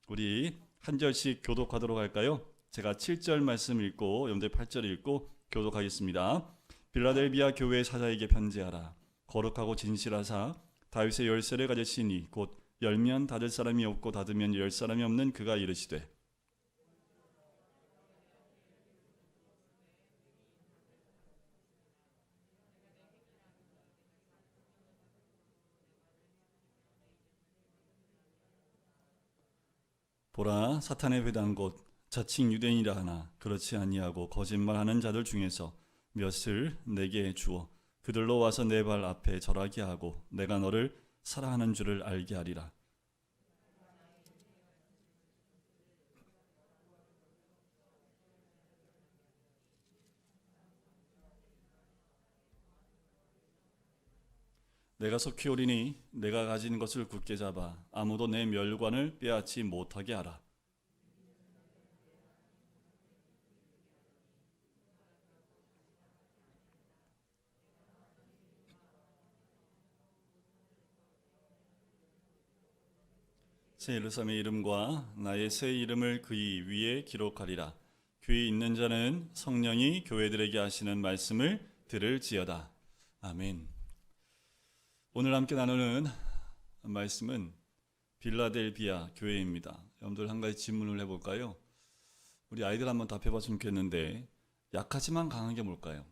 우리 한 절씩 교독하도록 할까요? 제가 7절 말씀 읽고 여러분들 8절 읽고 교독하겠습니다. 빌라델비아 교회 사자에게 편지하라. 거룩하고 진실하사 다윗의 열쇠를 가지시니 곧 열면 닫을 사람이 없고 닫으면 열 사람이 없는 그가 이르시되 보라, 사탄의 회당 곧 자칭 유대인이라 하나 그렇지 아니하고 거짓말하는 자들 중에서 몇을 내게 주어 그들로 와서 내 발 앞에 절하게 하고 내가 너를 사랑하는 줄을 알게 하리라. 내가 속히 오리니 내가 가진 것을 굳게 잡아 아무도 내 멸관을 빼앗지 못하게 하라. 새 예루살렘의 이름과 나의 새 이름을 그의 위에 기록하리라. 귀 있는 자는 성령이 교회들에게 하시는 말씀을 들을지어다. 아멘. 오늘 함께 나누는 말씀은 빌라델비아 교회입니다. 여러분들 한 가지 질문을 해볼까요? 우리 아이들 한번 답해봤으면 좋겠는데 약하지만 강한 게 뭘까요?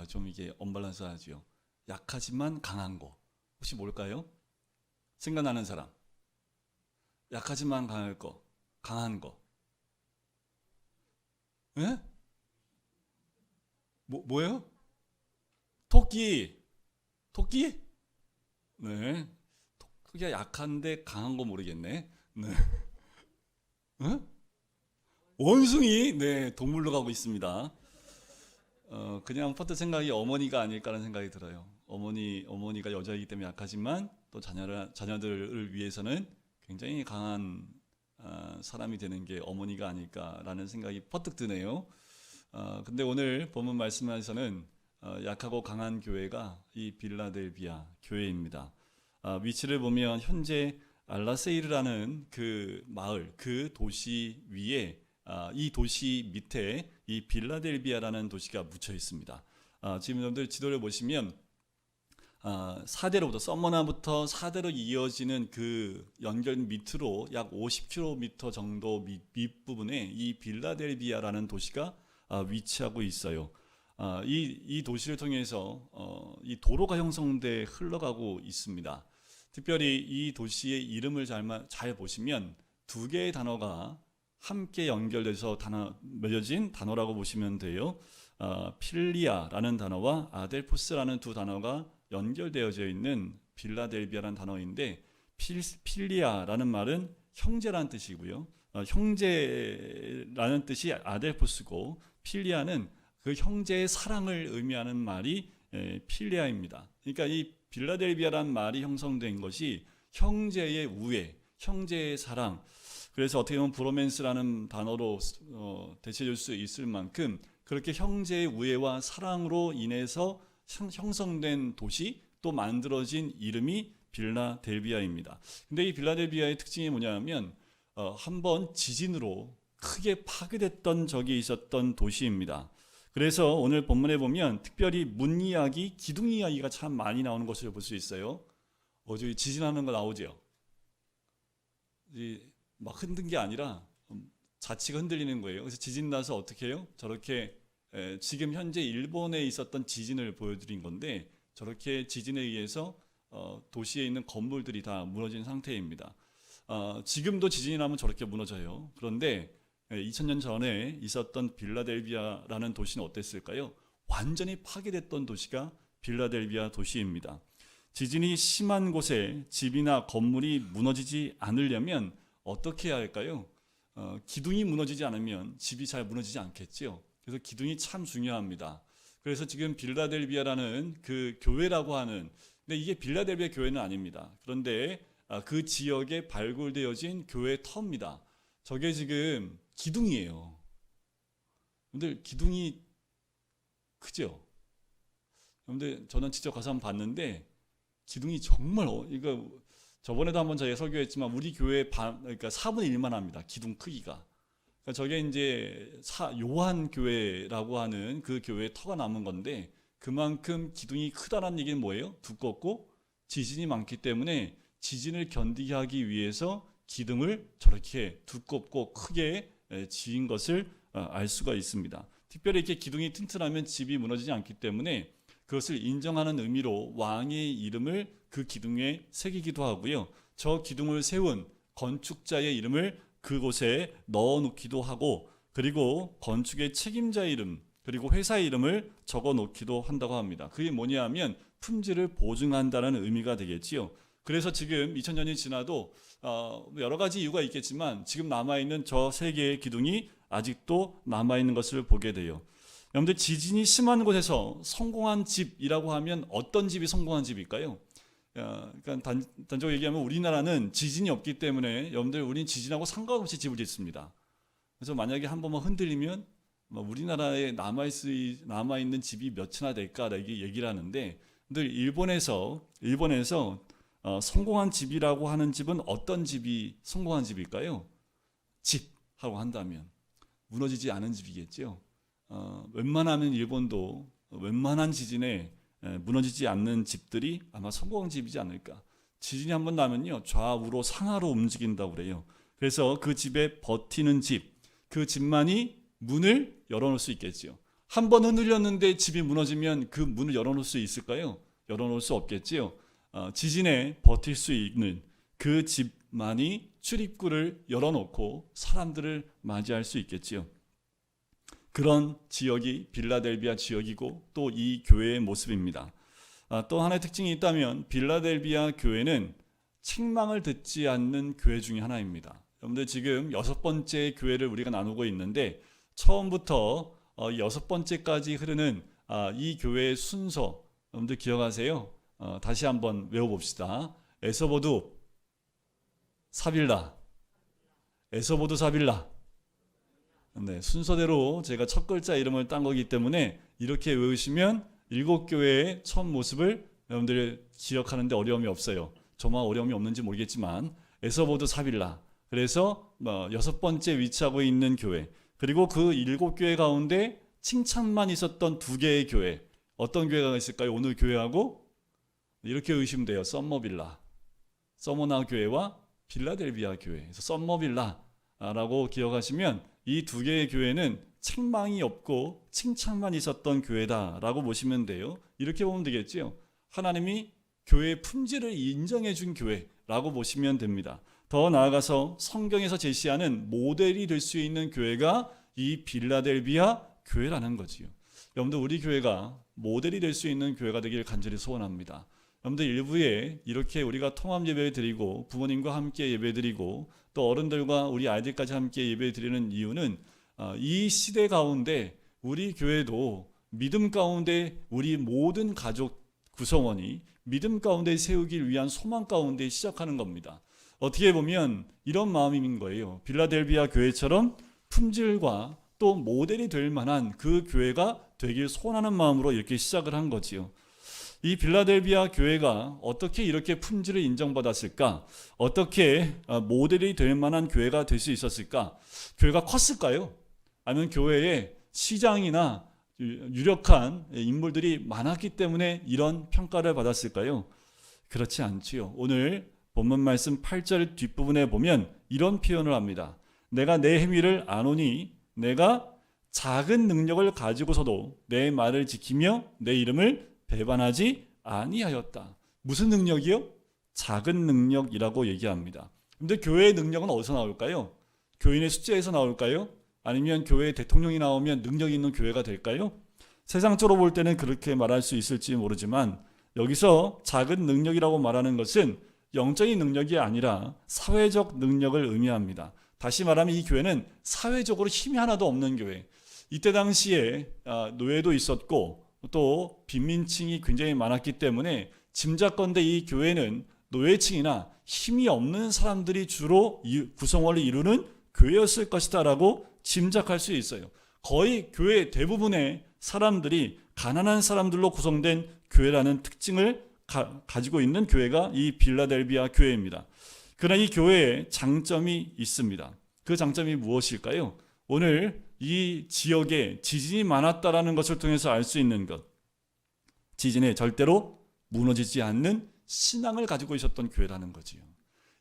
좀 이게 언밸런스하지요. 약하지만 강한 거 혹시 뭘까요? 생각나는 사람. 약하지만 강할 거, 강한 거. 예? 뭐예요? 토끼. 토끼? 네. 토끼가 약한데 강한 거 모르겠네. 네. 예? 원숭이. 네, 동물로 가고 있습니다. 그냥 퍼트 생각이 어머니가 아닐까라는 생각이 들어요. 어머니가 여자이기 때문에 약하지만 또 자녀들을 위해서는 굉장히 강한 사람이 되는 게 어머니가 아닐까라는 생각이 퍼뜩 드네요. 근데 오늘 본문 말씀에서는 약하고 강한 교회가 이 빌라델비아 교회입니다. 위치를 보면 현재 알라세이르라는 그 마을, 그 도시 위에 이 도시 밑에 이 빌라델비아라는 도시가 묻혀 있습니다. 지금 여러분들 지도를 보시면 사대로부터 서머나부터 사대로 이어지는 그 연결 밑으로 약 50km 정도 밑부분에 이 빌라델비아라는 도시가 위치하고 있어요. 이 도시를 통해서 이 도로가 형성돼 흘러가고 있습니다. 특별히 이 도시의 이름을 잘 보시면 두 개의 단어가 함께 연결돼서 맺어진 단어라고 보시면 돼요. 필리아라는 단어와 아델포스라는 두 단어가 연결되어져 있는 빌라델비아라는 단어인데 필리아라는 말은 형제라는 뜻이고요. 형제라는 뜻이 아델포스고 필리아는 그 형제의 사랑을 의미하는 말이 필리아입니다. 그러니까 이 빌라델비아라는 말이 형성된 것이 형제의 우애, 형제의 사랑. 그래서 어떻게 보면 브로맨스라는 단어로 대체될 수 있을 만큼 그렇게 형제의 우애와 사랑으로 인해서 형성된 도시 또 만들어진 이름이 빌라델비아입니다. 근데 이 빌라델비아의 특징이 뭐냐면 한번 지진으로 크게 파괴됐던 적이 있었던 도시입니다. 그래서 오늘 본문에 보면 특별히 문 이야기, 기둥 이야기가 참 많이 나오는 것을 볼 수 있어요. 저기 지진하는 거 나오죠. 막 흔든 게 아니라 자치가 흔들리는 거예요. 그래서 지진 나서 어떻게 해요? 저렇게 지금 현재 일본에 있었던 지진을 보여드린 건데 저렇게 지진에 의해서 도시에 있는 건물들이 다 무너진 상태입니다. 지금도 지진이 나면 저렇게 무너져요. 그런데 2000년 전에 있었던 빌라델비아라는 도시는 어땠을까요? 완전히 파괴됐던 도시가 빌라델비아 도시입니다. 지진이 심한 곳에 집이나 건물이 무너지지 않으려면 어떻게 해야 할까요? 기둥이 무너지지 않으면 집이 잘 무너지지 않겠죠. 그래서 기둥이 참 중요합니다. 그래서 지금 빌라델비아라는 그 교회라고 하는, 근데 이게 빌라델비아 교회는 아닙니다. 그런데 그 지역에 발굴되어진 교회 터입니다. 저게 지금 기둥이에요. 근데 기둥이 크죠? 근데 저는 직접 가서 한번 봤는데 기둥이 정말 이거 저번에도 한번 저희가 설교했지만 우리 교회 그러니까 4분의 1만 합니다. 기둥 크기가. 그러니까 저게 이제 요한 교회라고 하는 그 교회의 터가 남은 건데 그만큼 기둥이 크다는 얘기는 뭐예요? 두껍고 지진이 많기 때문에 지진을 견디게 하기 위해서 기둥을 저렇게 두껍고 크게 지은 것을 알 수가 있습니다. 특별히 이렇게 기둥이 튼튼하면 집이 무너지지 않기 때문에 그것을 인정하는 의미로 왕의 이름을 그 기둥에 새기기도 하고요. 저 기둥을 세운 건축자의 이름을 그곳에 넣어 놓기도 하고, 그리고 건축의 책임자의 이름, 그리고 회사의 이름을 적어 놓기도 한다고 합니다. 그게 뭐냐 하면 품질을 보증한다는 의미가 되겠지요. 그래서 지금 2000년이 지나도 여러 가지 이유가 있겠지만 지금 남아있는 저 세 개의 기둥이 아직도 남아있는 것을 보게 돼요. 여러분들, 지진이 심한 곳에서 성공한 집이라고 하면 어떤 집이 성공한 집일까요? 그러니까 단적으로 얘기하면 우리나라는 지진이 없기 때문에 여러분들, 우리는 지진하고 상관없이 집을 짓습니다. 그래서 만약에 한 번만 흔들리면 우리나라에 남아있는 집이 몇 채나 될까 이렇게 얘기를 하는데, 근데 일본에서 성공한 집이라고 하는 집은 어떤 집이 성공한 집일까요? 집하고 한다면 무너지지 않은 집이겠죠. 웬만하면 일본도 웬만한 지진에 무너지지 않는 집들이 아마 성공한 집이지 않을까. 지진이 한번 나면요, 좌우로 상하로 움직인다고 그래요. 그래서 그 집에 버티는 집, 그 집만이 문을 열어놓을 수 있겠지요. 한 번 흔들렸는데 집이 무너지면 그 문을 열어놓을 수 있을까요? 열어놓을 수 없겠지요. 지진에 버틸 수 있는 그 집만이 출입구를 열어놓고 사람들을 맞이할 수 있겠지요. 그런 지역이 빌라델비아 지역이고 또 이 교회의 모습입니다. 또 하나의 특징이 있다면 빌라델비아 교회는 책망을 듣지 않는 교회 중에 하나입니다. 여러분들, 지금 6번째 교회를 우리가 나누고 있는데 처음부터 6번째까지 흐르는 이 교회의 순서, 여러분들 기억하세요? 다시 한번 외워봅시다. 에서보두 사빌라, 에서보두 사빌라. 네, 순서대로 제가 첫 글자 이름을 딴 거기 때문에 이렇게 외우시면 7교회의 첫 모습을 여러분들 기억하는데 어려움이 없어요. 저만 어려움이 없는지 모르겠지만 에서보두 사빌라, 그래서 6번째 위치하고 있는 교회, 그리고 그 7교회 가운데 칭찬만 있었던 2개의 교회, 어떤 교회가 있을까요? 오늘 교회하고 이렇게 의심되면 돼요. 썸머빌라, 서머나 교회와 빌라델비아 교회. 그래서 썸머빌라라고 기억하시면 이 2개의 교회는 책망이 없고 칭찬만 있었던 교회다라고 보시면 돼요. 이렇게 보면 되겠지요. 하나님이 교회의 품질을 인정해 준 교회라고 보시면 됩니다. 더 나아가서 성경에서 제시하는 모델이 될 수 있는 교회가 이 빌라델비아 교회라는 거지요. 여러분들, 우리 교회가 모델이 될 수 있는 교회가 되길 간절히 소원합니다. 여러분들, 일부에 이렇게 우리가 통합 예배 드리고 부모님과 함께 예배 드리고 또 어른들과 우리 아이들까지 함께 예배 드리는 이유는 이 시대 가운데 우리 교회도 믿음 가운데 우리 모든 가족 구성원이 믿음 가운데 세우길 위한 소망 가운데 시작하는 겁니다. 어떻게 보면 이런 마음인 거예요. 빌라델비아 교회처럼 품질과 또 모델이 될 만한 그 교회가 되길 소원하는 마음으로 이렇게 시작을 한 거지요. 이 빌라델비아 교회가 어떻게 이렇게 품질을 인정받았을까? 어떻게 모델이 될 만한 교회가 될 수 있었을까? 교회가 컸을까요? 아니면 교회에 시장이나 유력한 인물들이 많았기 때문에 이런 평가를 받았을까요? 그렇지 않지요. 오늘 본문 말씀 8절 뒷부분에 보면 이런 표현을 합니다. 내가 내 행위를 아노니 내가 작은 능력을 가지고서도 내 말을 지키며 내 이름을 배반하지 아니하였다. 무슨 능력이요? 작은 능력이라고 얘기합니다. 근데 교회의 능력은 어디서 나올까요? 교인의 숫자에서 나올까요? 아니면 교회의 대통령이 나오면 능력 있는 교회가 될까요? 세상적으로 볼 때는 그렇게 말할 수 있을지 모르지만 여기서 작은 능력이라고 말하는 것은 영적인 능력이 아니라 사회적 능력을 의미합니다. 다시 말하면 이 교회는 사회적으로 힘이 하나도 없는 교회. 이때 당시에 노예도 있었고 또 빈민층이 굉장히 많았기 때문에 짐작건대 이 교회는 노예층이나 힘이 없는 사람들이 주로 구성원을 이루는 교회였을 것이다 라고 짐작할 수 있어요. 거의 교회 대부분의 사람들이 가난한 사람들로 구성된 교회라는 특징을 가지고 있는 교회가 이 빌라델비아 교회입니다. 그러나 이 교회에 장점이 있습니다. 그 장점이 무엇일까요? 오늘 이 지역에 지진이 많았다라는 것을 통해서 알 수 있는 것, 지진에 절대로 무너지지 않는 신앙을 가지고 있었던 교회라는 거지요.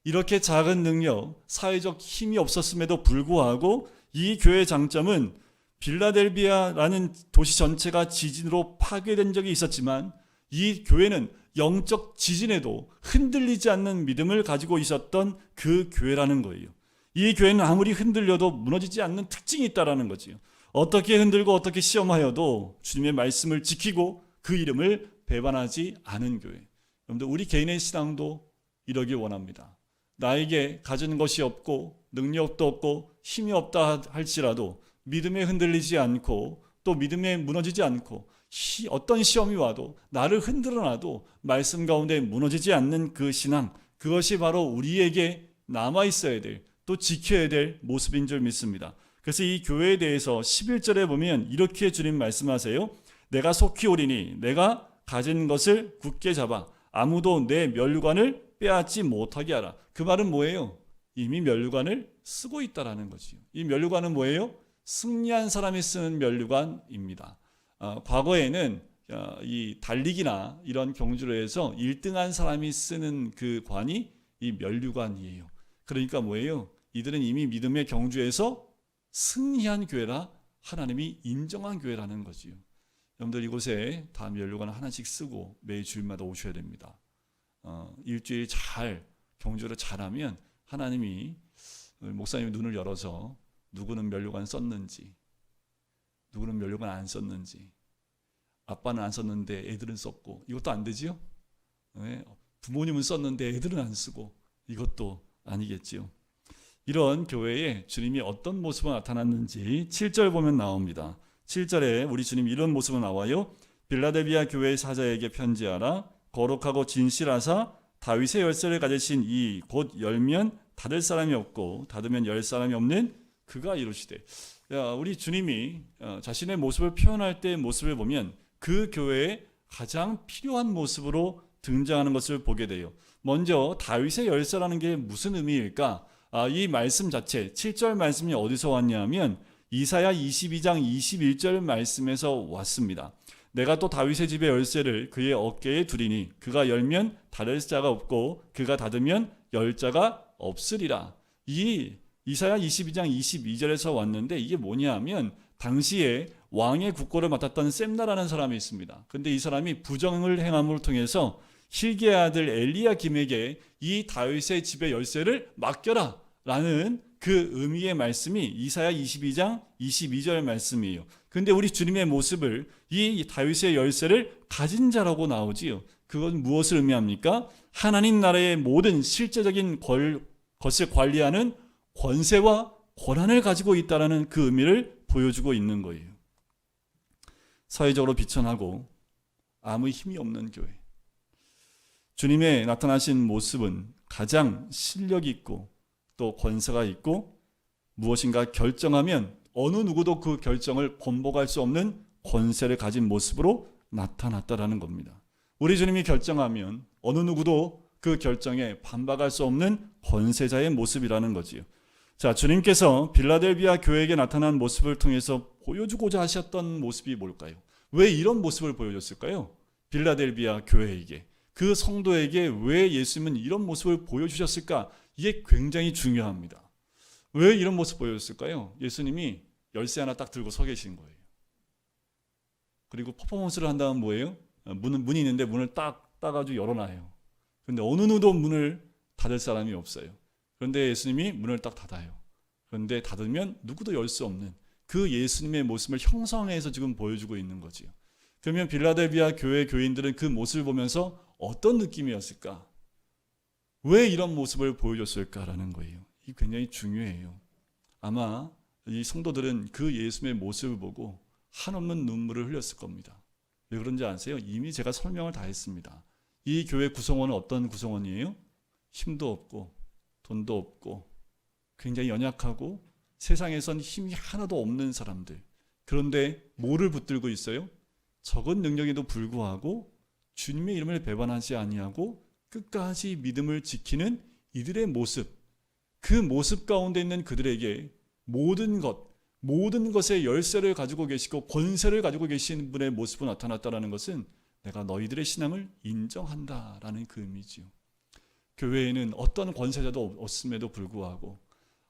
이렇게 작은 능력, 사회적 힘이 없었음에도 불구하고 이 교회의 장점은 빌라델비아라는 도시 전체가 지진으로 파괴된 적이 있었지만 이 교회는 영적 지진에도 흔들리지 않는 믿음을 가지고 있었던 그 교회라는 거예요. 이 교회는 아무리 흔들려도 무너지지 않는 특징이 있다라는 거지요. 어떻게 흔들고 어떻게 시험하여도 주님의 말씀을 지키고 그 이름을 배반하지 않은 교회. 여러분들, 우리 개인의 신앙도 이러길 원합니다. 나에게 가진 것이 없고 능력도 없고 힘이 없다 할지라도 믿음에 흔들리지 않고 또 믿음에 무너지지 않고 어떤 시험이 와도 나를 흔들어 놔도 말씀 가운데 무너지지 않는 그 신앙, 그것이 바로 우리에게 남아 있어야 될, 또 지켜야 될 모습인 줄 믿습니다. 그래서 이 교회에 대해서 11절에 보면 이렇게 주님 말씀하세요. 내가 속히 오리니 내가 가진 것을 굳게 잡아 아무도 내 면류관을 빼앗지 못하게 하라. 그 말은 뭐예요? 이미 면류관을 쓰고 있다라는 거지요. 이 면류관은 뭐예요? 승리한 사람이 쓰는 면류관입니다. 과거에는 이 달리기나 이런 경주를 해서 1등한 사람이 쓰는 그 관이 이 면류관이에요. 그러니까 뭐예요? 이들은 이미 믿음의 경주에서 승리한 교회라 하나님이 인정한 교회라는 거지요. 여러분들, 이곳에 다 면류관을 하나씩 쓰고 매 주일마다 오셔야 됩니다. 일주일 잘 경주를 잘하면 하나님이, 목사님이 눈을 열어서 누구는 면류관 썼는지, 누구는 면류관 안 썼는지, 아빠는 안 썼는데 애들은 썼고, 이것도 안 되지요? 네? 부모님은 썼는데 애들은 안 쓰고, 이것도 아니겠지요. 이런 교회에 주님이 어떤 모습으로 나타났는지 7절 보면 나옵니다. 7절에 우리 주님 이런 모습으로 나와요. 빌라델비아 교회 사자에게 편지하라. 거룩하고 진실하사 다윗의 열쇠를 가지신 이 곧 열면 닫을 사람이 없고 닫으면 열 사람이 없는 그가 이루시되. 우리 주님이 자신의 모습을 표현할 때의 모습을 보면 그 교회에 가장 필요한 모습으로 등장하는 것을 보게 돼요. 먼저 다윗의 열쇠라는 게 무슨 의미일까? 이 말씀 자체 7절 말씀이 어디서 왔냐면 이사야 22장 21절 말씀에서 왔습니다. 내가 또 다윗의 집의 열쇠를 그의 어깨에 두리니 그가 열면 닫을 자가 없고 그가 닫으면 열 자가 없으리라. 이 이사야 22장 22절에서 왔는데 이게 뭐냐 하면 당시에 왕의 국고를 맡았던 셈나라는 사람이 있습니다. 근데 이 사람이 부정을 행함을 통해서 hil기야의 아들 엘리야김에게 이 다윗의 집의 열쇠를 맡겨라 라는 그 의미의 말씀이 이사야 22장 22절 말씀이에요. 근데 우리 주님의 모습을 이 다윗의 열쇠를 가진 자라고 나오지요. 그건 무엇을 의미합니까? 하나님 나라의 모든 실제적인 것을 관리하는 권세와 권한을 가지고 있다는 그 의미를 보여주고 있는 거예요. 사회적으로 비천하고 아무 힘이 없는 교회. 주님의 나타나신 모습은 가장 실력 있고 또 권세가 있고 무엇인가 결정하면 어느 누구도 그 결정을 번복할 수 없는 권세를 가진 모습으로 나타났다라는 겁니다. 우리 주님이 결정하면 어느 누구도 그 결정에 반박할 수 없는 권세자의 모습이라는 거지요. 자, 주님께서 빌라델비아 교회에게 나타난 모습을 통해서 보여주고자 하셨던 모습이 뭘까요? 왜 이런 모습을 보여줬을까요? 빌라델비아 교회에게, 그 성도에게 왜 예수님은 이런 모습을 보여주셨을까? 이게 굉장히 중요합니다. 왜 이런 모습 보여줬을까요? 예수님이 열쇠 하나 딱 들고 서 계신 거예요. 그리고 퍼포먼스를 한다면 뭐예요? 문이 있는데 문을 딱 따가지고 열어놔요. 그런데 어느 누구도 문을 닫을 사람이 없어요. 그런데 예수님이 문을 딱 닫아요. 그런데 닫으면 누구도 열 수 없는 그 예수님의 모습을 형성해서 지금 보여주고 있는 거지요. 그러면 빌라델비아 교회 교인들은 그 모습을 보면서 어떤 느낌이었을까? 왜 이런 모습을 보여줬을까라는 거예요. 이게 굉장히 중요해요. 아마 이 성도들은 그 예수님의 모습을 보고 한없는 눈물을 흘렸을 겁니다. 왜 그런지 아세요? 이미 제가 설명을 다 했습니다. 이 교회 구성원은 어떤 구성원이에요? 힘도 없고 돈도 없고 굉장히 연약하고 세상에선 힘이 하나도 없는 사람들. 그런데 뭐를 붙들고 있어요? 적은 능력에도 불구하고 주님의 이름을 배반하지 아니하고 끝까지 믿음을 지키는 이들의 모습, 그 모습 가운데 있는 그들에게 모든 것의 열쇠를 가지고 계시고 권세를 가지고 계신 분의 모습이 나타났다는 것은 내가 너희들의 신앙을 인정한다라는 그 의미지요. 교회에는 어떤 권세자도 없음에도 불구하고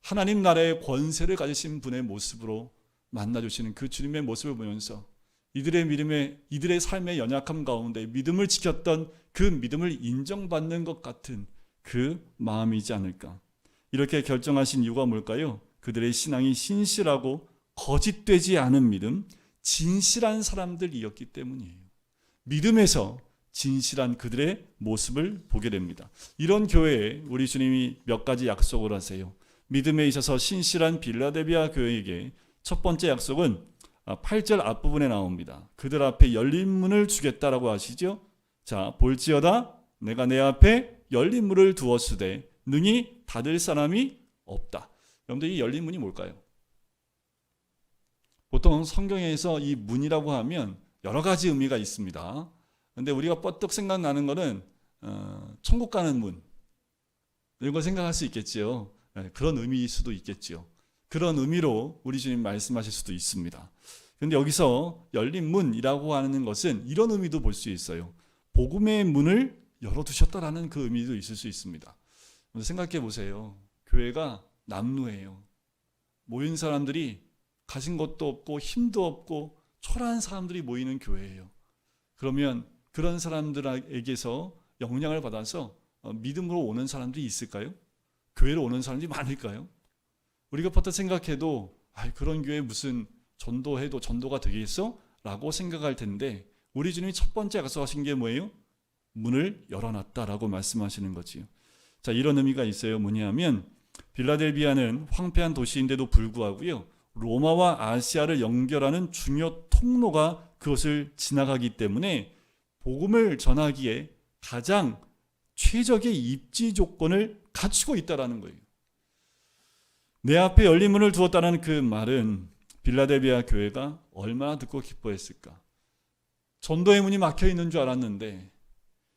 하나님 나라의 권세를 가지신 분의 모습으로 만나주시는 그 주님의 모습을 보면서 이들의 삶의 연약함 가운데 믿음을 지켰던 그 믿음을 인정받는 것 같은 그 마음이지 않을까. 이렇게 결정하신 이유가 뭘까요? 그들의 신앙이 신실하고 거짓되지 않은 믿음, 진실한 사람들이었기 때문이에요. 믿음에서 진실한 그들의 모습을 보게 됩니다. 이런 교회에 우리 주님이 몇 가지 약속을 하세요. 믿음에 있어서 신실한 빌라델비아 교회에게 첫 번째 약속은 8절 앞부분에 나옵니다. 그들 앞에 열린 문을 주겠다라고 하시죠. 자, 볼지어다 내가 내 앞에 열린 문을 두었으되 능히 닫을 사람이 없다. 여러분들, 이 열린 문이 뭘까요? 보통 성경에서 이 문이라고 하면 여러 가지 의미가 있습니다. 근데 우리가 뻗떡 생각나는 거는 천국 가는 문, 이런 걸 생각할 수 있겠지요. 그런 의미일 수도 있겠지요. 그런 의미로 우리 주님 말씀하실 수도 있습니다. 그런데 여기서 열린 문이라고 하는 것은 이런 의미도 볼 수 있어요. 복음의 문을 열어두셨다라는 그 의미도 있을 수 있습니다. 생각해 보세요. 교회가 남루해요. 모인 사람들이 가진 것도 없고 힘도 없고 초라한 사람들이 모이는 교회예요. 그러면 그런 사람들에게서 영향을 받아서 믿음으로 오는 사람들이 있을까요? 교회로 오는 사람들이 많을까요? 우리가 퍼뜩 생각해도 그런 교회 무슨 전도해도 전도가 되겠어? 라고 생각할 텐데 우리 주님이 첫 번째 약속하신 게 뭐예요? 문을 열어놨다라고 말씀하시는 거지요. 자, 이런 의미가 있어요. 뭐냐면 빌라델비아는 황폐한 도시인데도 불구하고요, 로마와 아시아를 연결하는 중요 통로가 그것을 지나가기 때문에 복음을 전하기에 가장 최적의 입지 조건을 갖추고 있다라는 거예요. 내 앞에 열린 문을 두었다는 그 말은 빌라델비아 교회가 얼마나 듣고 기뻐했을까. 전도의 문이 막혀 있는 줄 알았는데,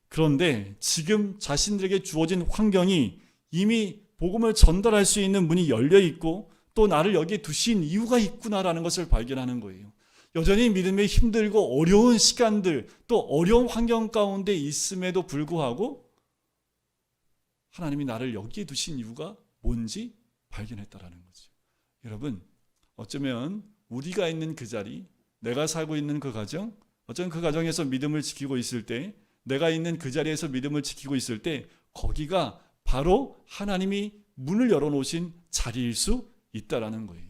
그런데 지금 자신들에게 주어진 환경이 이미 복음을 전달할 수 있는 문이 열려 있고 또 나를 여기에 두신 이유가 있구나라는 것을 발견하는 거예요. 여전히 믿음에 힘들고 어려운 시간들, 또 어려운 환경 가운데 있음에도 불구하고 하나님이 나를 여기에 두신 이유가 뭔지 발견했다라는 거죠. 여러분, 어쩌면 우리가 있는 그 자리, 내가 살고 있는 그 가정, 어쩌면 그 가정에서 믿음을 지키고 있을 때, 내가 있는 그 자리에서 믿음을 지키고 있을 때 거기가 바로 하나님이 문을 열어놓으신 자리일 수 있다라는 거예요.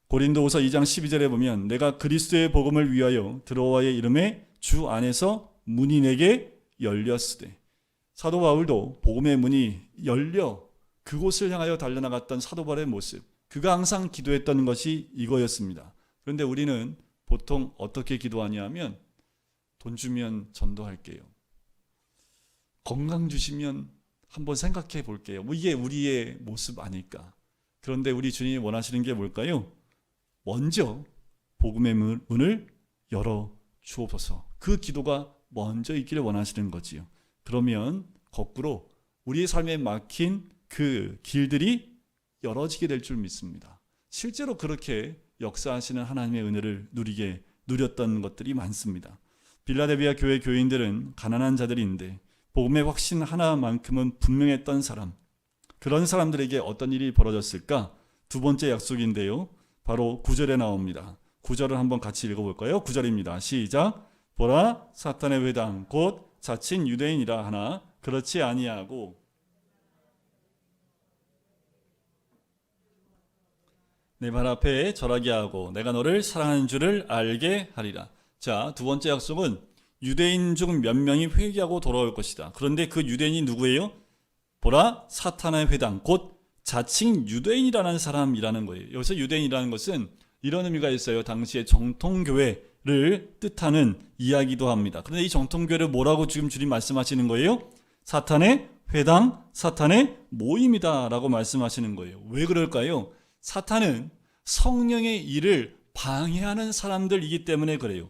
고린도후서 2장 12절에 보면 내가 그리스도의 복음을 위하여 들어와의 이름에 주 안에서 문이 내게 열렸으되, 사도 바울도 복음의 문이 열려 그곳을 향하여 달려나갔던 사도 바울의 모습, 그가 항상 기도했던 것이 이거였습니다. 그런데 우리는 보통 어떻게 기도하냐면 돈 주면 전도할게요. 건강 주시면 한번 생각해 볼게요. 이게 우리의 모습 아닐까. 그런데 우리 주님이 원하시는 게 뭘까요? 먼저 복음의 문을 열어 주옵소서. 그 기도가 먼저 있기를 원하시는 거지요. 그러면 거꾸로 우리의 삶에 막힌 그 길들이 열어지게 될 줄 믿습니다. 실제로 그렇게 역사하시는 하나님의 은혜를 누렸던 것들이 많습니다. 빌라델비아 교회 교인들은 가난한 자들인데 복음의 확신 하나만큼은 분명했던 사람, 그런 사람들에게 어떤 일이 벌어졌을까? 두 번째 약속인데요, 바로 9절에 나옵니다. 9절을 한번 같이 읽어볼까요? 9절입니다. 시작. 보라, 사탄의 회당 곧 자칭 유대인이라 하나 그렇지 아니하고 내 발 앞에 절하게 하고 내가 너를 사랑하는 줄을 알게 하리라. 자, 두 번째 약속은 유대인 중 몇 명이 회개하고 돌아올 것이다. 그런데 그 유대인이 누구예요? 보라, 사탄의 회당 곧 자칭 유대인이라는 사람이라는 거예요. 여기서 유대인이라는 것은 이런 의미가 있어요. 당시에 정통교회를 뜻하는 이야기도 합니다. 그런데 이 정통교회를 뭐라고 지금 주님 말씀하시는 거예요? 사탄의 회당, 사탄의 모임이다 라고 말씀하시는 거예요. 왜 그럴까요? 사탄은 성령의 일을 방해하는 사람들이기 때문에 그래요.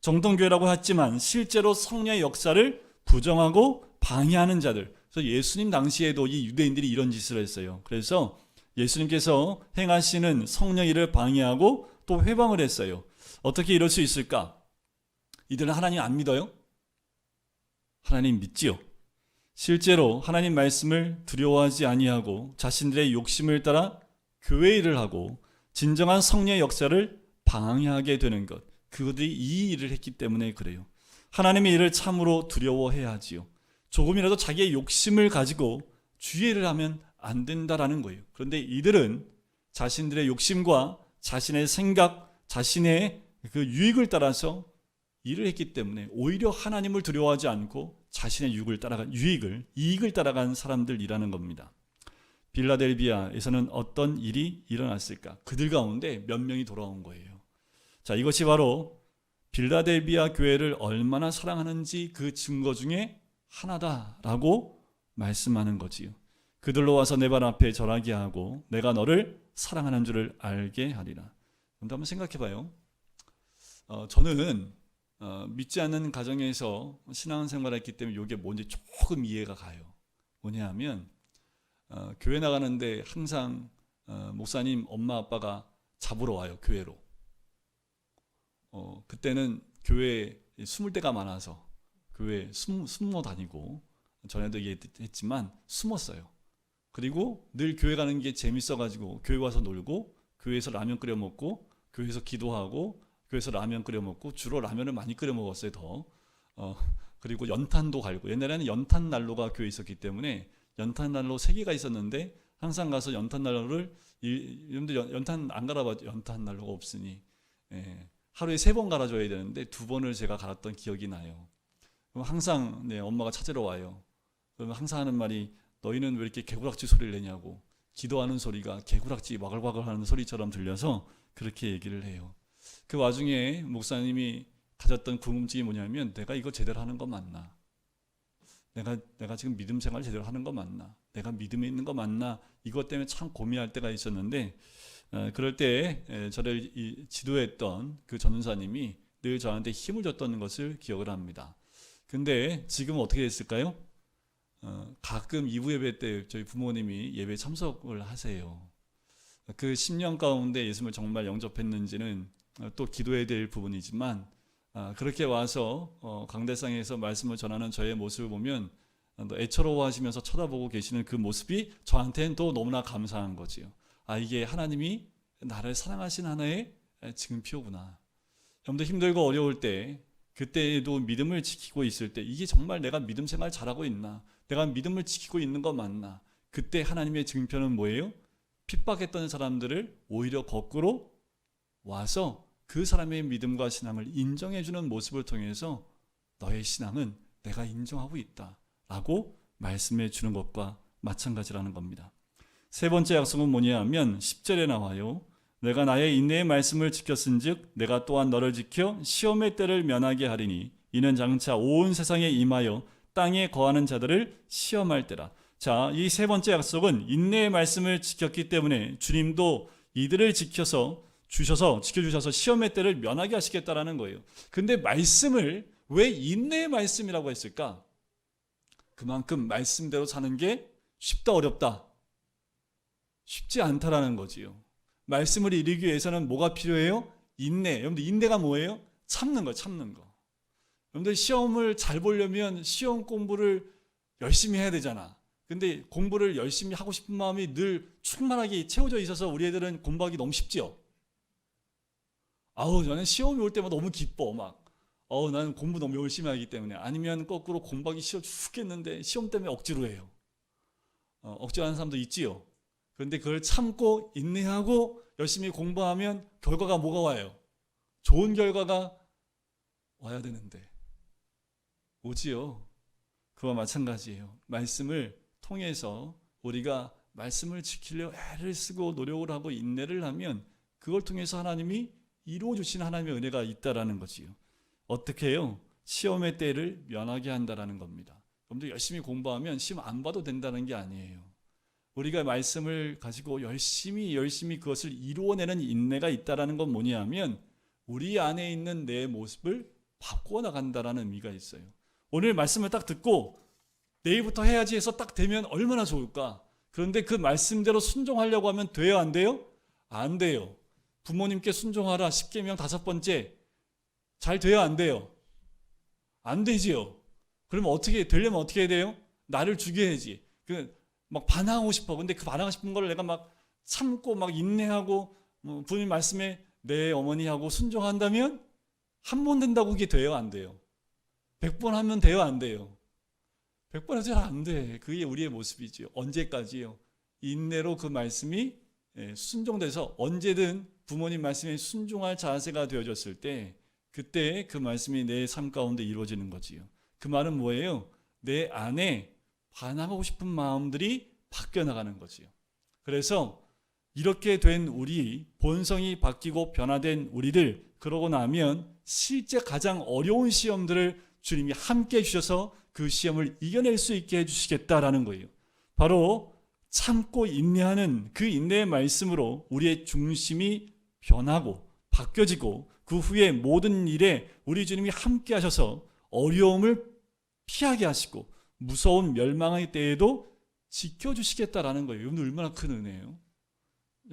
정통교회라고 했지만 실제로 성령의 역사를 부정하고 방해하는 자들. 그래서 예수님 당시에도 이 유대인들이 이런 짓을 했어요. 그래서 예수님께서 행하시는 성령의 일을 방해하고 또 회방을 했어요. 어떻게 이럴 수 있을까? 이들은 하나님 안 믿어요? 하나님 믿지요. 실제로 하나님 말씀을 두려워하지 아니하고 자신들의 욕심을 따라 교회 일을 하고 진정한 성령의 역사를 방해하게 되는 것. 그들이 이 일을 했기 때문에 그래요. 하나님의 일을 참으로 두려워해야 하지요. 조금이라도 자기의 욕심을 가지고 주의 일을 하면 안 된다라는 거예요. 그런데 이들은 자신들의 욕심과 자신의 생각, 자신의 그 유익을 따라서 일을 했기 때문에 오히려 하나님을 두려워하지 않고 자신의 이익을 따라간 사람들이라는 겁니다. 빌라델비아에서는 어떤 일이 일어났을까? 그들 가운데 몇 명이 돌아온 거예요. 자, 이것이 바로 빌라델비아 교회를 얼마나 사랑하는지 그 증거 중에 하나다라고 말씀하는 거지요. 그들로 와서 내 발 앞에 절하게 하고 내가 너를 사랑하는 줄을 알게 하리라. 그런데 한번 생각해 봐요. 저는 믿지 않는 가정에서 신앙생활을 했기 때문에 이게 뭔지 조금 이해가 가요. 뭐냐 하면 교회 나가는데 항상 목사님 엄마 아빠가 잡으러 와요. 교회로. 그때는 교회에 숨을 데가 많아서 교회에 숨어 다니고 전에도 얘기했지만 숨었어요. 그리고 늘 교회 가는 게 재밌어가지고 교회 와서 놀고 교회에서 라면 끓여 먹고 교회에서 기도하고 교회에서 라면 끓여 먹고 주로 라면을 많이 끓여 먹었어요. 그리고 연탄도 갈고 옛날에는 연탄 난로가 교회에 있었기 때문에 연탄 난로 3개가 있었는데 항상 가서 연탄 난로를 여러분들 연탄 안 갈아봤죠? 연탄 난로가 없으니 하루에 3번 갈아줘야 되는데 2번을 제가 갈았던 기억이 나요. 그럼 항상 엄마가 찾으러 와요. 그러면 항상 하는 말이 너희는 왜 이렇게 개구락지 소리를 내냐고. 기도하는 소리가 개구락지 와글와글 하는 소리처럼 들려서 그렇게 얘기를 해요. 그 와중에 목사님이 가졌던 궁금증이 뭐냐면 내가 이거 제대로 하는 거 맞나? 내가 지금 믿음 생활 제대로 하는 거 맞나? 내가 믿음에 있는 거 맞나? 이것 때문에 참 고민할 때가 있었는데 그럴 때 저를 지도했던 그 전도사님이 늘 저한테 힘을 줬던 것을 기억을 합니다. 근데 지금 어떻게 됐을까요? 가끔 2부 예배 때 저희 부모님이 예배 참석을 하세요. 그 10년 가운데 예수님을 정말 영접했는지는 또 기도해야 될 부분이지만 그렇게 와서 강대상에서 말씀을 전하는 저의 모습을 보면 애처로워하시면서 쳐다보고 계시는 그 모습이 저한테는 또 너무나 감사한 거지요. 이게 하나님이 나를 사랑하신 하나의 증표구나. 여러분들 힘들고 어려울 때 그때에도 믿음을 지키고 있을 때 이게 정말 내가 믿음 생활 잘하고 있나? 내가 믿음을 지키고 있는 거 맞나? 그때 하나님의 증표는 뭐예요? 핍박했던 사람들을 오히려 거꾸로 와서 그 사람의 믿음과 신앙을 인정해주는 모습을 통해서 너의 신앙은 내가 인정하고 있다 라고 말씀해 주는 것과 마찬가지라는 겁니다. 세 번째 약속은 뭐냐 하면 10절에 나와요. 내가 나의 인내의 말씀을 지켰은즉 내가 또한 너를 지켜 시험의 때를 면하게 하리니 이는 장차 온 세상에 임하여 땅에 거하는 자들을 시험할 때라. 자, 이 세 번째 약속은 인내의 말씀을 지켰기 때문에 주님도 이들을 지켜주셔서 시험의 때를 면하게 하시겠다라는 거예요. 근데 말씀을 왜 인내의 말씀이라고 했을까? 그만큼 말씀대로 사는 게 쉽다 어렵다? 쉽지 않다라는 거지요. 말씀을 이루기 위해서는 뭐가 필요해요? 인내. 여러분들 인내가 뭐예요? 참는 거, 참는 거. 여러분들 시험을 잘 보려면 시험 공부를 열심히 해야 되잖아. 근데 공부를 열심히 하고 싶은 마음이 늘 충만하게 채워져 있어서 우리 애들은 공부하기 너무 쉽지요. 저는 시험이 올 때마다 너무 기뻐. 나는 공부 너무 열심히 하기 때문에. 아니면 거꾸로 공부하기 싫어 죽겠는데 시험 때문에 억지로 해요. 억지로 하는 사람도 있지요. 그런데 그걸 참고 인내하고 열심히 공부하면 결과가 뭐가 와요? 좋은 결과가 와야 되는데 오지요. 그와 마찬가지예요. 말씀을 통해서 우리가 말씀을 지키려 애를 쓰고 노력을 하고 인내를 하면 그걸 통해서 하나님이 이루어주신 하나님의 은혜가 있다라는 거지요. 어떻게 해요? 시험의 때를 면하게 한다라는 겁니다. 여러분들 열심히 공부하면 시험 안 봐도 된다는 게 아니에요. 우리가 말씀을 가지고 열심히 그것을 이루어내는 인내가 있다라는 건 뭐냐 하면 우리 안에 있는 내 모습을 바꾸어 나간다라는 의미가 있어요. 오늘 말씀을 딱 듣고 내일부터 해야지 해서 딱 되면 얼마나 좋을까? 그런데 그 말씀대로 순종하려고 하면 돼요, 안 돼요? 안 돼요. 부모님께 순종하라 10계명 5번째 잘 돼요, 안 돼요? 안 되지요. 그러면 되려면 어떻게 해야 돼요? 나를 죽여야지. 막 반항하고 싶어. 근데 그 반항하고 싶은 걸 내가 막 참고 막 인내하고 부모님 말씀에 내 어머니하고 순종한다면 한 번 된다고 그게 돼요, 안 돼요? 100번 하면 돼요, 안 돼요? 100번 해도 잘 안 돼. 그게 우리의 모습이지요. 언제까지요? 인내로 그 말씀이 순종돼서 언제든 부모님 말씀에 순종할 자세가 되어졌을 때 그때 그 말씀이 내 삶 가운데 이루어지는 거지요. 그 말은 뭐예요? 내 안에 반항하고 싶은 마음들이 바뀌어 나가는 거지요. 그래서 이렇게 된 우리, 본성이 바뀌고 변화된 우리를 그러고 나면 실제 가장 어려운 시험들을 주님이 함께 해주셔서 그 시험을 이겨낼 수 있게 해주시겠다라는 거예요. 바로 참고 인내하는 그 인내의 말씀으로 우리의 중심이 변하고 바뀌어지고 그 후에 모든 일에 우리 주님이 함께 하셔서 어려움을 피하게 하시고 무서운 멸망의 때에도 지켜주시겠다라는 거예요. 이건 얼마나 큰 은혜예요.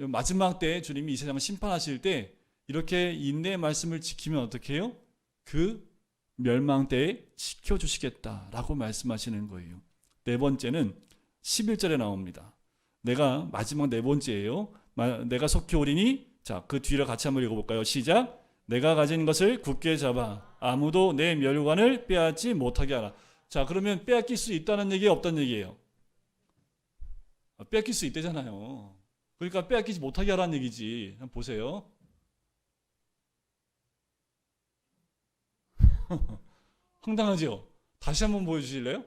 마지막 때 주님이 이 세상을 심판하실 때 이렇게 인내의 말씀을 지키면 어떻게 해요? 그 멸망 때에 지켜주시겠다라고 말씀하시는 거예요. 네 번째는 11절에 나옵니다. 내가 마지막 네 번째예요. 내가 속히 오리니, 자, 그 뒤를 같이 한번 읽어볼까요? 시작. 내가 가진 것을 굳게 잡아 아무도 내 멸관을 빼앗지 못하게 하라. 자, 그러면 빼앗길 수 있다는 얘기예요, 없다는 얘기예요? 빼앗길 수 있대잖아요. 그러니까 빼앗기지 못하게 하라는 얘기지. 한번 보세요. 황당하죠? 다시 한번 보여주실래요?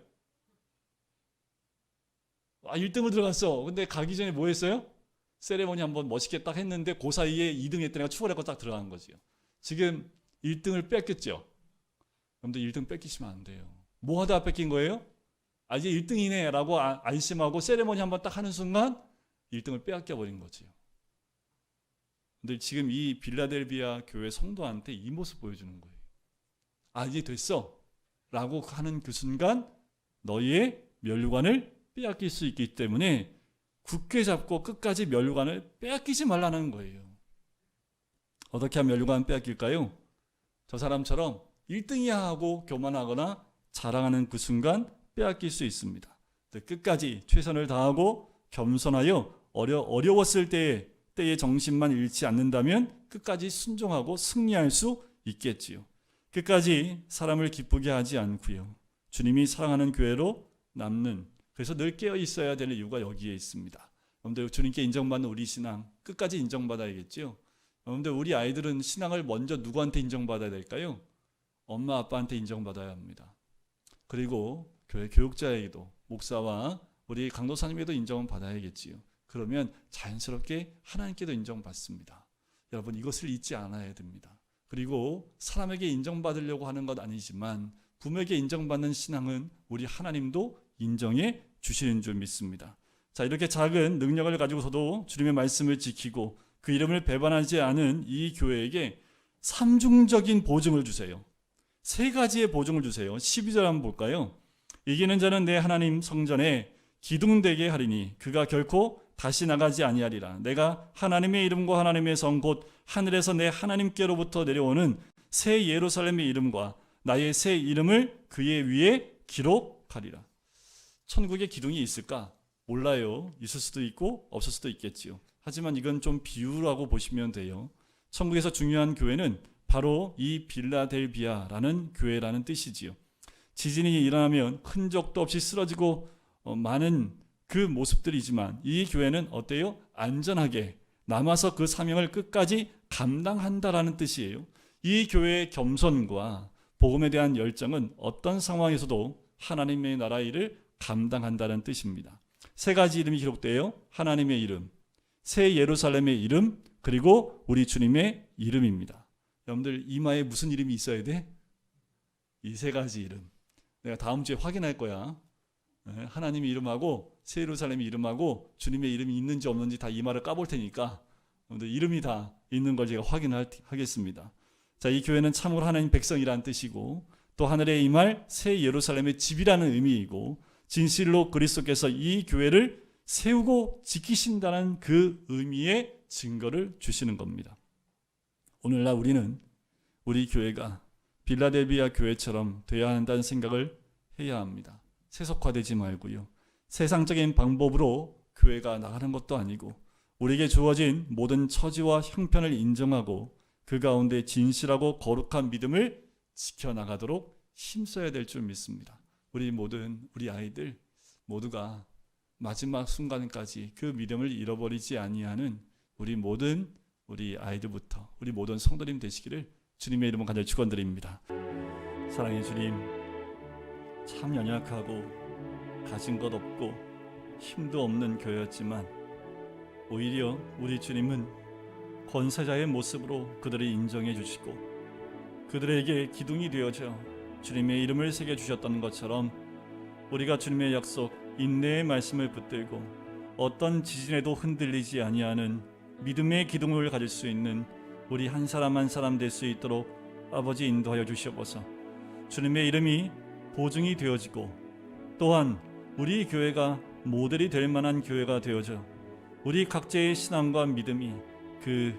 1등으로 들어갔어. 근데 가기 전에 뭐 했어요? 세레머니 한번 멋있게 딱 했는데 그 사이에 2등 했더니 내가 추월했고 딱 들어간 거지요. 지금 1등을 뺏겼죠. 여러분들 1등 뺏기시면 안 돼요. 뭐 하다가 뺏긴 거예요? 이제 1등이네 라고 안심하고 세레머니 한번 딱 하는 순간 1등을 빼앗겨 버린 거지요. 근데 지금 이 빌라델비아 교회 성도한테 이 모습 보여주는 거예요. 이제 됐어 라고 하는 그 순간 너희의 멸관을 빼앗길 수 있기 때문에 굳게 잡고 끝까지 멸관을 빼앗기지 말라는 거예요. 어떻게 하면 멸관 빼앗길까요? 저 사람처럼 1등이야 하고 교만하거나 자랑하는 그 순간 빼앗길 수 있습니다. 끝까지 최선을 다하고 겸손하여 어려웠을 때의 정신만 잃지 않는다면 끝까지 순종하고 승리할 수 있겠지요. 끝까지 사람을 기쁘게 하지 않고요. 주님이 사랑하는 교회로 남는, 그래서 늘 깨어 있어야 되는 이유가 여기에 있습니다. 여러분들 주님께 인정받는 우리 신앙 끝까지 인정받아야겠죠. 여러분들 우리 아이들은 신앙을 먼저 누구한테 인정받아야 될까요? 엄마 아빠한테 인정받아야 합니다. 그리고 교회 교육자에게도, 목사와 우리 강도사님에게도 인정은 받아야겠지요. 그러면 자연스럽게 하나님께도 인정받습니다. 여러분 이것을 잊지 않아야 됩니다. 그리고 사람에게 인정받으려고 하는 것 아니지만 부모에게 인정받는 신앙은 우리 하나님도 인정해 주시는 줄 믿습니다. 자, 이렇게 작은 능력을 가지고서도 주님의 말씀을 지키고 그 이름을 배반하지 않은 이 교회에게 삼중적인 보증을 주세요. 세 가지의 보증을 주세요. 12절 한번 볼까요? 이기는 자는 내 하나님 성전에 기둥되게 하리니 그가 결코 다시 나가지 아니하리라. 내가 하나님의 이름과 하나님의 성 곧 하늘에서 내 하나님께로부터 내려오는 새 예루살렘의 이름과 나의 새 이름을 그의 위에 기록하리라. 천국에 기둥이 있을까? 몰라요. 있을 수도 있고 없을 수도 있겠지요. 하지만 이건 좀 비유라고 보시면 돼요. 천국에서 중요한 교회는 바로 이 빌라델비아라는 교회라는 뜻이지요. 지진이 일어나면 흔적도 없이 쓰러지고 많은 그 모습들이지만 이 교회는 어때요? 안전하게 남아서 그 사명을 끝까지 감당한다라는 뜻이에요. 이 교회의 겸손과 복음에 대한 열정은 어떤 상황에서도 하나님의 나라 일을 감당한다는 뜻입니다. 세 가지 이름이 기록돼요. 하나님의 이름, 새 예루살렘의 이름, 그리고 우리 주님의 이름입니다. 여러분들 이마에 무슨 이름이 있어야 돼? 이 세 가지 이름. 내가 다음 주에 확인할 거야. 하나님의 이름하고 새 예루살렘의 이름하고 주님의 이름이 있는지 없는지 다 이마를 까볼 테니까 여러분들 이름이 다 있는 걸 제가 확인하겠습니다. 자, 이 교회는 참으로 하나님 백성이라는 뜻이고 또 하늘에 임할 새 예루살렘의 집이라는 의미이고 진실로 그리스도께서 이 교회를 세우고 지키신다는 그 의미의 증거를 주시는 겁니다. 오늘날 우리는 우리 교회가 빌라델비아 교회처럼 되어야 한다는 생각을 해야 합니다. 세속화되지 말고요. 세상적인 방법으로 교회가 나가는 것도 아니고 우리에게 주어진 모든 처지와 형편을 인정하고 그 가운데 진실하고 거룩한 믿음을 지켜나가도록 힘써야 될 줄 믿습니다. 우리 아이들 모두가 마지막 순간까지 그 믿음을 잃어버리지 아니하는 우리 아이들부터 우리 모든 성도님 되시기를 주님의 이름으로 간절히 축원드립니다. 사랑의 주님, 참 연약하고 가진 것 없고 힘도 없는 교회였지만 오히려 우리 주님은 권세자의 모습으로 그들을 인정해 주시고 그들에게 기둥이 되어져 주님의 이름을 새겨주셨던 것처럼 우리가 주님의 약속 인내의 말씀을 붙들고 어떤 지진에도 흔들리지 아니하는 믿음의 기둥을 가질 수 있는 우리 한 사람 한 사람 될 수 있도록 아버지 인도하여 주시옵소서. 주님의 이름이 보증이 되어지고 또한 우리 교회가 모델이 될 만한 교회가 되어져 우리 각자의 신앙과 믿음이 그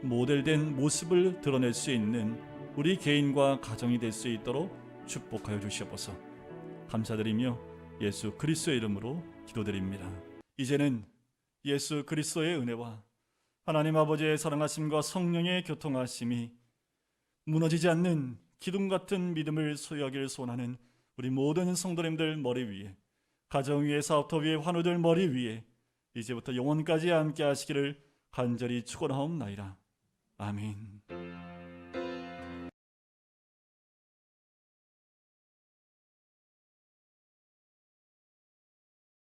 모델된 모습을 드러낼 수 있는 우리 개인과 가정이 될 수 있도록 축복하여 주시옵소서. 감사드리며 예수 그리스도의 이름으로 기도드립니다. 이제는 예수 그리스도의 은혜와 하나님 아버지의 사랑하심과 성령의 교통하심이 무너지지 않는 기둥 같은 믿음을 소유하기를 소원하는 우리 모든 성도님들 머리 위에, 가정 위에, 사업터 위에, 환우들 머리 위에 이제부터 영원까지 함께 하시기를 간절히 축원하옵나이다. 아멘.